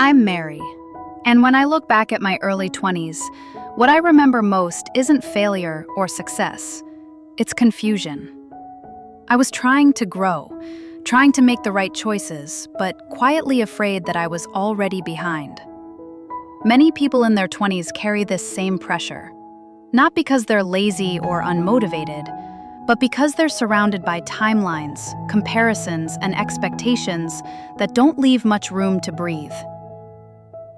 I'm Mary, and when I look back at my early 20s, what I remember most isn't failure or success, it's confusion. I was trying to grow, trying to make the right choices, but quietly afraid that I was already behind. Many people in their 20s carry this same pressure, not because they're lazy or unmotivated, but because they're surrounded by timelines, comparisons, and expectations that don't leave much room to breathe.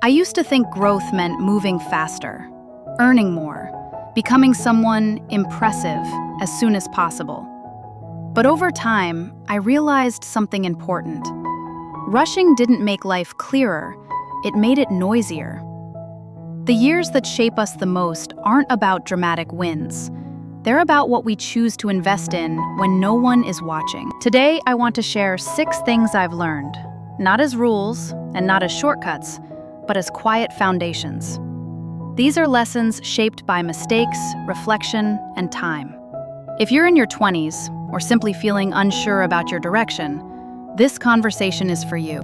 I used to think growth meant moving faster, earning more, becoming someone impressive as soon as possible. But over time, I realized something important. Rushing didn't make life clearer, it made it noisier. The years that shape us the most aren't about dramatic wins. They're about what we choose to invest in when no one is watching. Today, I want to share 6 things I've learned, not as rules and not as shortcuts, but as quiet foundations. These are lessons shaped by mistakes, reflection, and time. If you're in your 20s or simply feeling unsure about your direction, this conversation is for you.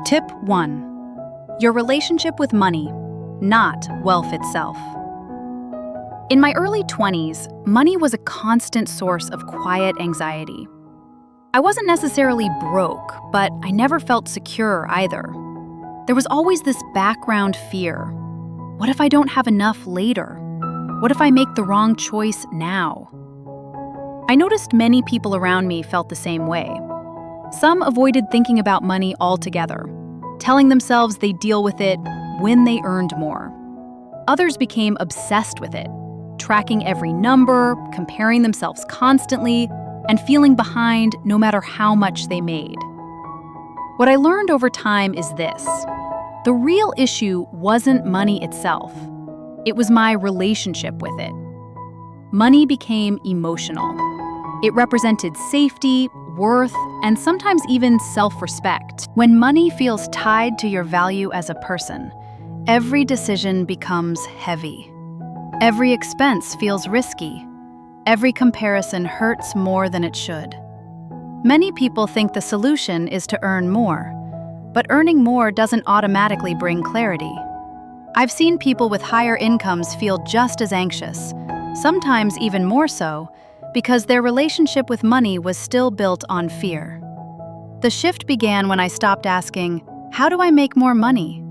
Tip 1. Your relationship with money, not wealth itself. In my early 20s, money was a constant source of quiet anxiety. I wasn't necessarily broke, but I never felt secure either. There was always this background fear. What if I don't have enough later? What if I make the wrong choice now? I noticed many people around me felt the same way. Some avoided thinking about money altogether, telling themselves they'd deal with it when they earned more. Others became obsessed with it, tracking every number, comparing themselves constantly, and feeling behind no matter how much they made. What I learned over time is this: the real issue wasn't money itself. It was my relationship with it. Money became emotional. It represented safety, worth, and sometimes even self-respect. When money feels tied to your value as a person, every decision becomes heavy. Every expense feels risky. Every comparison hurts more than it should. Many people think the solution is to earn more, but earning more doesn't automatically bring clarity. I've seen people with higher incomes feel just as anxious, sometimes even more so, because their relationship with money was still built on fear. The shift began when I stopped asking, "How do I make more money?"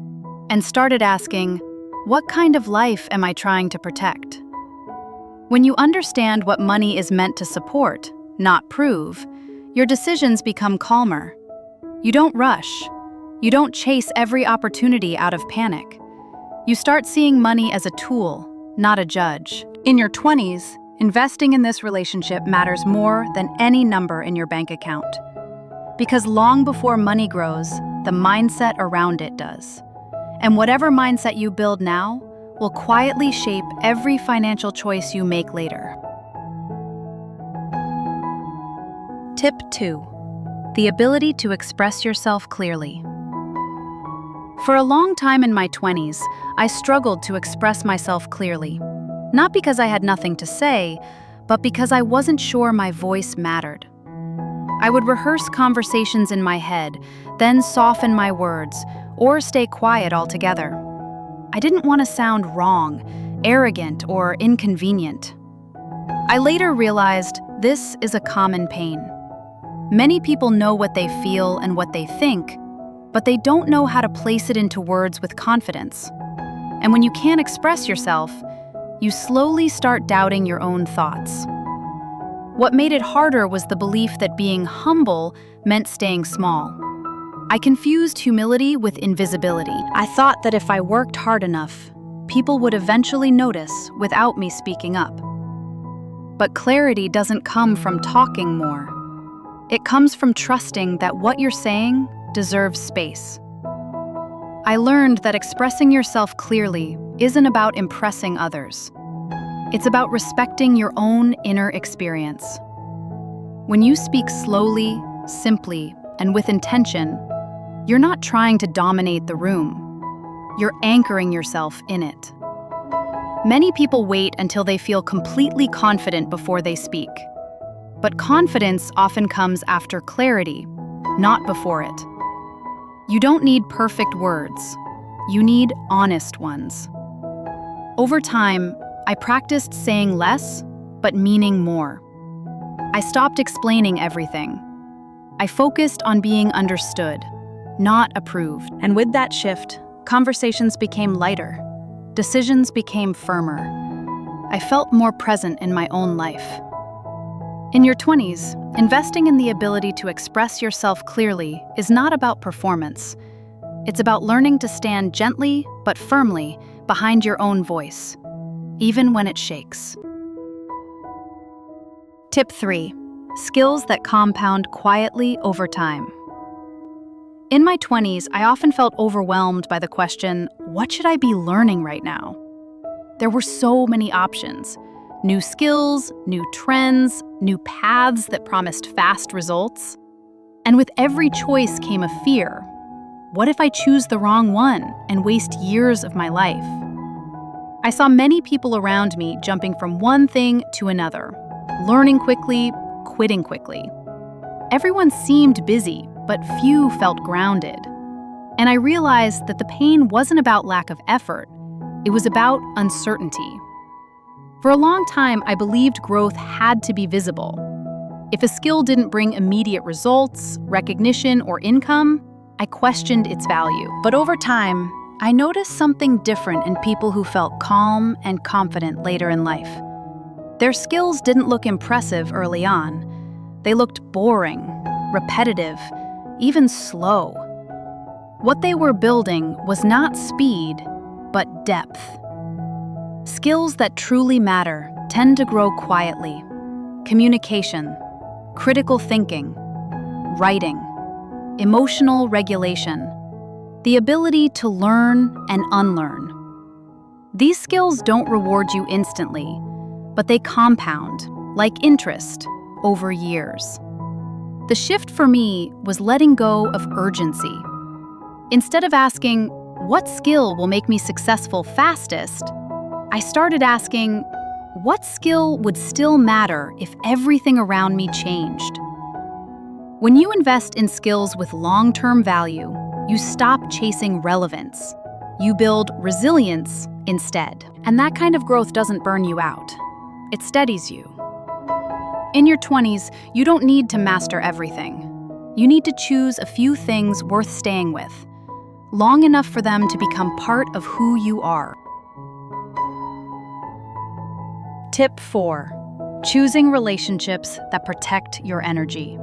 and started asking, "What kind of life am I trying to protect?" When you understand what money is meant to support, not prove, your decisions become calmer. You don't rush. You don't chase every opportunity out of panic. You start seeing money as a tool, not a judge. In your 20s, investing in this relationship matters more than any number in your bank account. Because long before money grows, the mindset around it does. And whatever mindset you build now will quietly shape every financial choice you make later. Tip 2. The ability to express yourself clearly. For a long time in my 20s, I struggled to express myself clearly. Not because I had nothing to say, but because I wasn't sure my voice mattered. I would rehearse conversations in my head, then soften my words, or stay quiet altogether. I didn't want to sound wrong, arrogant, or inconvenient. I later realized this is a common pain. Many people know what they feel and what they think, but they don't know how to place it into words with confidence. And when you can't express yourself, you slowly start doubting your own thoughts. What made it harder was the belief that being humble meant staying small. I confused humility with invisibility. I thought that if I worked hard enough, people would eventually notice without me speaking up. But clarity doesn't come from talking more. It comes from trusting that what you're saying deserves space. I learned that expressing yourself clearly isn't about impressing others. It's about respecting your own inner experience. When you speak slowly, simply, and with intention, you're not trying to dominate the room. You're anchoring yourself in it. Many people wait until they feel completely confident before they speak. But confidence often comes after clarity, not before it. You don't need perfect words. You need honest ones. Over time, I practiced saying less, but meaning more. I stopped explaining everything. I focused on being understood, not approved. And with that shift, conversations became lighter. Decisions became firmer. I felt more present in my own life. In your 20s, investing in the ability to express yourself clearly is not about performance. It's about learning to stand gently but firmly behind your own voice, even when it shakes. Tip 3. Skills that compound quietly over time. In my 20s, I often felt overwhelmed by the question, what should I be learning right now? There were so many options. New skills, new trends, new paths that promised fast results. And with every choice came a fear. What if I choose the wrong one and waste years of my life? I saw many people around me jumping from one thing to another, learning quickly, quitting quickly. Everyone seemed busy, but few felt grounded. And I realized that the pain wasn't about lack of effort, it was about uncertainty. For a long time, I believed growth had to be visible. If a skill didn't bring immediate results, recognition, or income, I questioned its value. But over time, I noticed something different in people who felt calm and confident later in life. Their skills didn't look impressive early on. They looked boring, repetitive, even slow. What they were building was not speed, but depth. Skills that truly matter tend to grow quietly. Communication, critical thinking, writing, emotional regulation, the ability to learn and unlearn. These skills don't reward you instantly, but they compound, like interest, over years. The shift for me was letting go of urgency. Instead of asking, what skill will make me successful fastest? I started asking, what skill would still matter if everything around me changed? When you invest in skills with long-term value, you stop chasing relevance. You build resilience instead. And that kind of growth doesn't burn you out. It steadies you. In your 20s, you don't need to master everything. You need to choose a few things worth staying with, long enough for them to become part of who you are. Tip 4. Choosing relationships that protect your energy.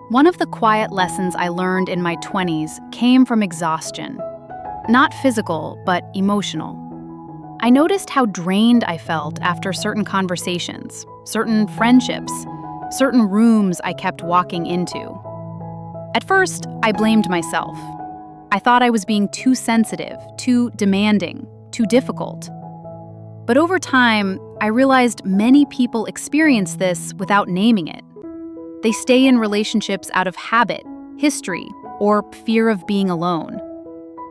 One of the quiet lessons I learned in my 20s came from exhaustion. Not physical, but emotional. I noticed how drained I felt after certain conversations, certain friendships, certain rooms I kept walking into. At first, I blamed myself. I thought I was being too sensitive, too demanding, too difficult. But over time, I realized many people experience this without naming it. They stay in relationships out of habit, history, or fear of being alone.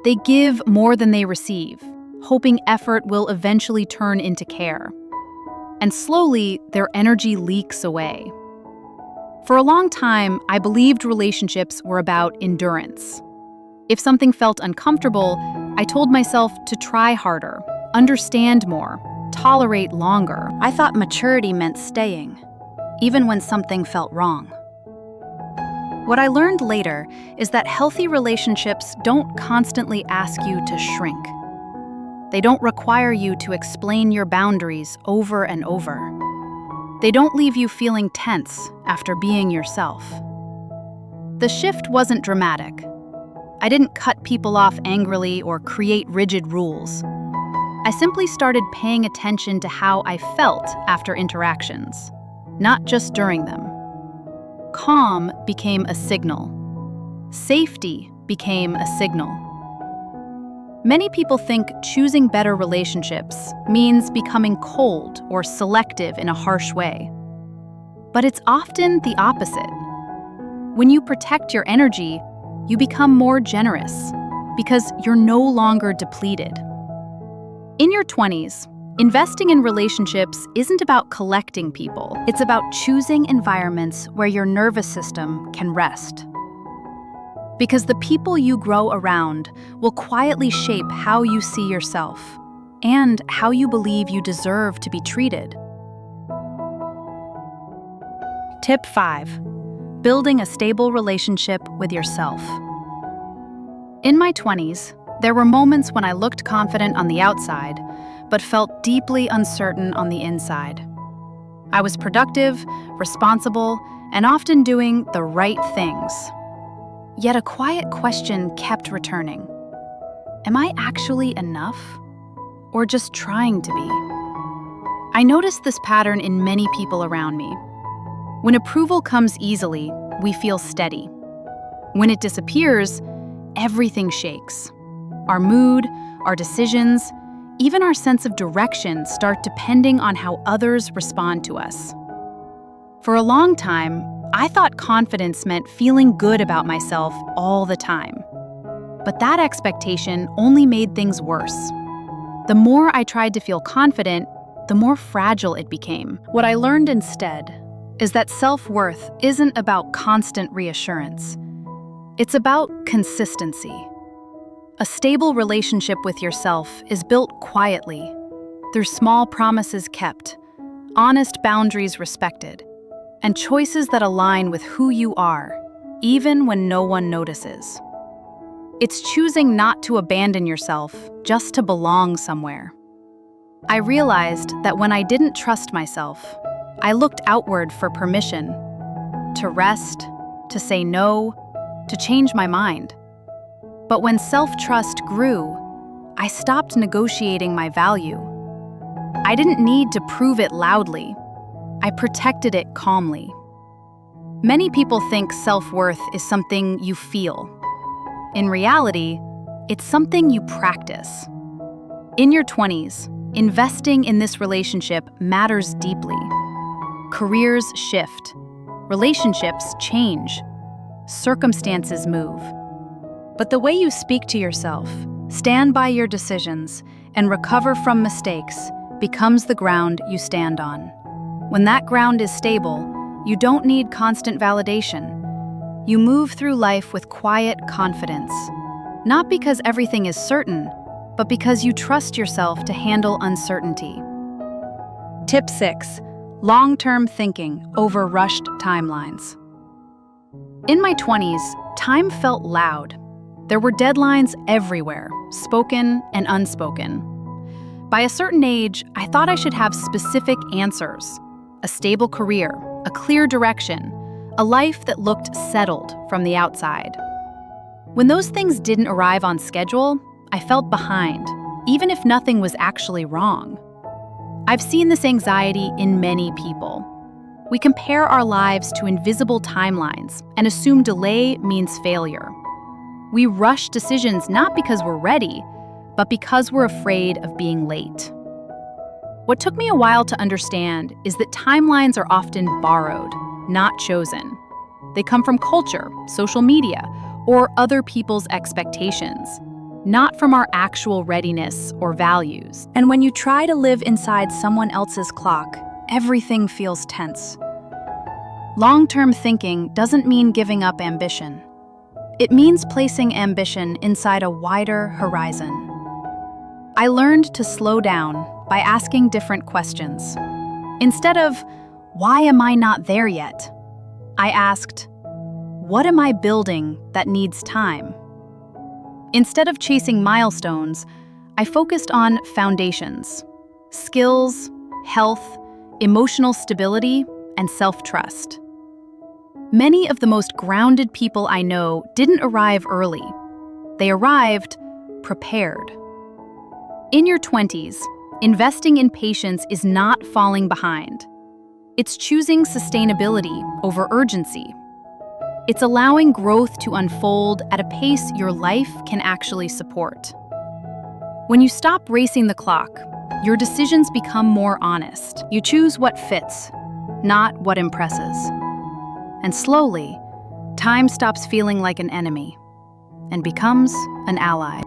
They give more than they receive, hoping effort will eventually turn into care. And slowly, their energy leaks away. For a long time, I believed relationships were about endurance. If something felt uncomfortable, I told myself to try harder, understand more, tolerate longer. I thought maturity meant staying, even when something felt wrong. What I learned later is that healthy relationships don't constantly ask you to shrink. They don't require you to explain your boundaries over and over. They don't leave you feeling tense after being yourself. The shift wasn't dramatic. I didn't cut people off angrily or create rigid rules. I simply started paying attention to how I felt after interactions, not just during them. Calm became a signal. Safety became a signal. Many people think choosing better relationships means becoming cold or selective in a harsh way. But it's often the opposite. When you protect your energy, you become more generous because you're no longer depleted. In your 20s, investing in relationships isn't about collecting people. It's about choosing environments where your nervous system can rest. Because the people you grow around will quietly shape how you see yourself and how you believe you deserve to be treated. Tip 5. Building a stable relationship with yourself. In my 20s, there were moments when I looked confident on the outside, but felt deeply uncertain on the inside. I was productive, responsible, and often doing the right things. Yet a quiet question kept returning. Am I actually enough? Or just trying to be? I noticed this pattern in many people around me. When approval comes easily, we feel steady. When it disappears, everything shakes. Our mood, our decisions, even our sense of direction start depending on how others respond to us. For a long time, I thought confidence meant feeling good about myself all the time. But that expectation only made things worse. The more I tried to feel confident, the more fragile it became. What I learned instead is that self-worth isn't about constant reassurance. It's about consistency. A stable relationship with yourself is built quietly, through small promises kept, honest boundaries respected, and choices that align with who you are, even when no one notices. It's choosing not to abandon yourself just to belong somewhere. I realized that when I didn't trust myself, I looked outward for permission, to rest, to say no, to change my mind. But when self-trust grew, I stopped negotiating my value. I didn't need to prove it loudly. I protected it calmly. Many people think self-worth is something you feel. In reality, it's something you practice. In your 20s, investing in this relationship matters deeply. Careers shift, relationships change, circumstances move. But the way you speak to yourself, stand by your decisions, and recover from mistakes becomes the ground you stand on. When that ground is stable, you don't need constant validation. You move through life with quiet confidence, not because everything is certain, but because you trust yourself to handle uncertainty. Tip 6. Long-term thinking over rushed timelines. In my 20s, time felt loud. There were deadlines everywhere, spoken and unspoken. By a certain age, I thought I should have specific answers. A stable career, a clear direction, a life that looked settled from the outside. When those things didn't arrive on schedule, I felt behind, even if nothing was actually wrong. I've seen this anxiety in many people. We compare our lives to invisible timelines and assume delay means failure. We rush decisions not because we're ready, but because we're afraid of being late. What took me a while to understand is that timelines are often borrowed, not chosen. They come from culture, social media, or other people's expectations, not from our actual readiness or values. And when you try to live inside someone else's clock, everything feels tense. Long-term thinking doesn't mean giving up ambition. It means placing ambition inside a wider horizon. I learned to slow down by asking different questions. Instead of, "Why am I not there yet?" I asked, "What am I building that needs time?" Instead of chasing milestones, I focused on foundations, skills, health, emotional stability, and self-trust. Many of the most grounded people I know didn't arrive early. They arrived prepared. In your 20s, investing in patience is not falling behind. It's choosing sustainability over urgency. It's allowing growth to unfold at a pace your life can actually support. When you stop racing the clock, your decisions become more honest. You choose what fits, not what impresses. And slowly, time stops feeling like an enemy and becomes an ally.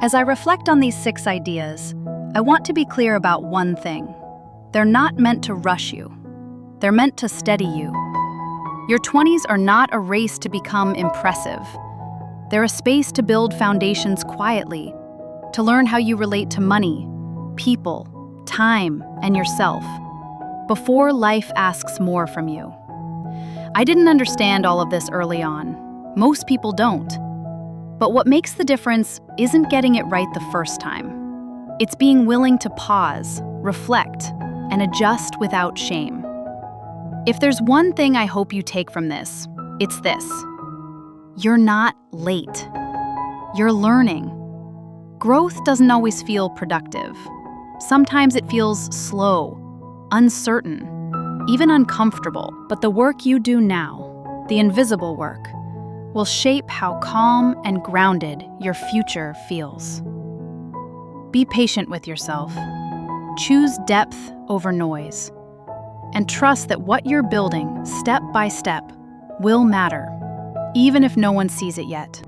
As I reflect on these 6 ideas, I want to be clear about one thing. They're not meant to rush you. They're meant to steady you. Your 20s are not a race to become impressive. They're a space to build foundations quietly, to learn how you relate to money, people, time, and yourself, before life asks more from you. I didn't understand all of this early on. Most people don't. But what makes the difference isn't getting it right the first time. It's being willing to pause, reflect, and adjust without shame. If there's one thing I hope you take from this, it's this. You're not late. You're learning. Growth doesn't always feel productive. Sometimes it feels slow, uncertain, even uncomfortable. But the work you do now, the invisible work, will shape how calm and grounded your future feels. Be patient with yourself. Choose depth over noise. And trust that what you're building, step by step, will matter, even if no one sees it yet.